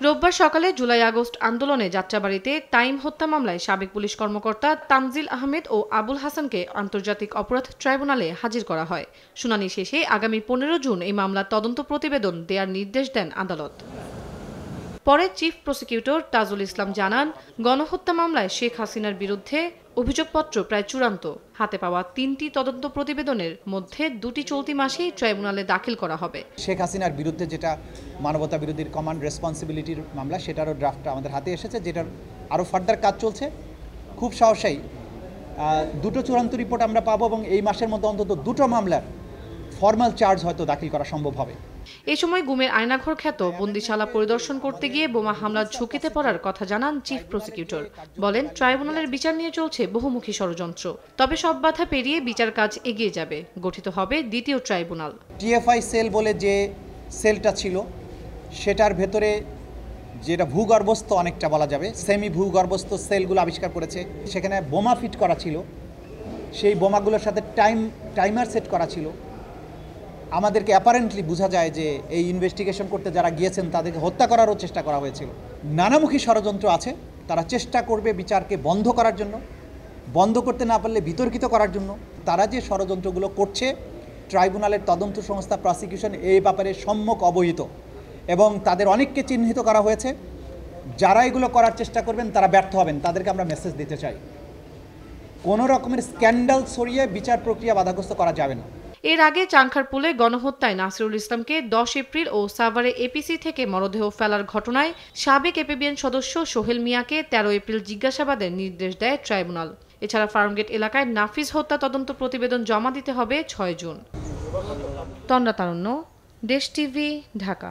রোববার সকালে জুলাই-আগস্ট আন্দোলনে যাত্রাবাড়ীতে তাইম হত্যা মামলায় সাবেক পুলিশ কর্মকর্তা তানজিল আহমেদ ও আবুল হাসানকে আন্তর্জাতিক অপরাধ ট্রাইব্যুনালে হাজির করা হয়। শুনানি শেষে আগামী 15 জুন এই মামলার তদন্ত প্রতিবেদন দেওয়ার নির্দেশ দেন আদালত। পরে চিফ প্রসিকিউটর তাজুল ইসলাম জানান, গণহত্যা মামলায় শেখ হাসিনার বিরুদ্ধে অভিযোগপত্র প্রায় চূড়ান্ত। হাতে পাওয়া 3টি তদন্ত প্রতিবেদনের মধ্যে 2টি চলতি মাসেই ট্রাইব্যুনালে দাখিল করা হবে। শেখ হাসিনার বিরুদ্ধে যেটা মানবতা বিরোধীর কমান্ড রেসপন্সিবিলিটির মামলা, সেটারও ড্রাফটটা আমাদের হাতে এসেছে, যেটার আরও ফার্দার কাজ চলছে। খুব সহসাই 2টো চূড়ান্ত রিপোর্ট আমরা পাবো এবং এই মাসের মধ্যে অন্তত 2টো মামলার ফর্মাল চার্জ হয়তো দাখিল করা সম্ভব হবে। এই সময় গুমের আয়নাঘর খ্যাত বন্দিশালা পরিদর্শন করতে গিয়ে বোমা হামলার ঝুঁকিতে পড়ার কথা জানান চিফ প্রসিকিউটর। বলেন, ট্রাইব্যুনালের বিচার নিয়ে চলছে বহুমুখী ষড়যন্ত্র, তবে সব বাধা পেরিয়ে বিচার কাজ এগিয়ে যাবে। গঠিত হবে দ্বিতীয় ট্রাইব্যুনাল। টিএফআই সেল বলে যে সেলটা ছিল, সেটার ভেতরে যেটা ভূগর্ভস্থ অনেকটা বলা যাবে, সেমি ভূগর্ভস্থ সেলগুলো আবিষ্কার করেছে। সেখানে বোমা ফিট করা ছিল, সেই বোমাগুলোর সাথে টাইমার সেট করা ছিল। আমাদেরকে অ্যাপারেন্টলি বোঝা যায় যে এই ইনভেস্টিগেশন করতে যারা গিয়েছেন তাদেরকে হত্যা করারও চেষ্টা করা হয়েছিল। নানামুখী ষড়যন্ত্র আছে, তারা চেষ্টা করবে বিচারকে বন্ধ করার জন্য, বন্ধ করতে না পারলে বিতর্কিত করার জন্য। তারা যে ষড়যন্ত্রগুলো করছে, ট্রাইব্যুনালের তদন্ত সংস্থা প্রসিকিউশন এই ব্যাপারে সম্যক অবহিত এবং তাদের অনেককে চিহ্নিত করা হয়েছে। যারা এগুলো করার চেষ্টা করবেন তারা ব্যর্থ হবেন, তাদেরকে আমরা মেসেজ দিতে চাই। কোনো রকমের স্ক্যান্ডাল ছড়িয়ে বিচার প্রক্রিয়া বাধাগ্রস্ত করা যাবে না। এর আগে চাংখারপুলে গণহত্যায় নাসিরুল ইসলামকে 10 এপ্রিল ও সাভারে এপিসি থেকে মরদেহ ফেলার ঘটনায় সাবেক এপিবিএন সদস্য সোহেল মিয়াকে 13 এপ্রিল জিজ্ঞাসাবাদের নির্দেশ দেয় ট্রাইব্যুনাল। এছাড়া ফার্মগেট এলাকায় নাফিজ হত্যা তদন্ত প্রতিবেদন জমা দিতে হবে 6 জুন। তন্দ্রা তারুণ্য, দেশ টিভি, ঢাকা।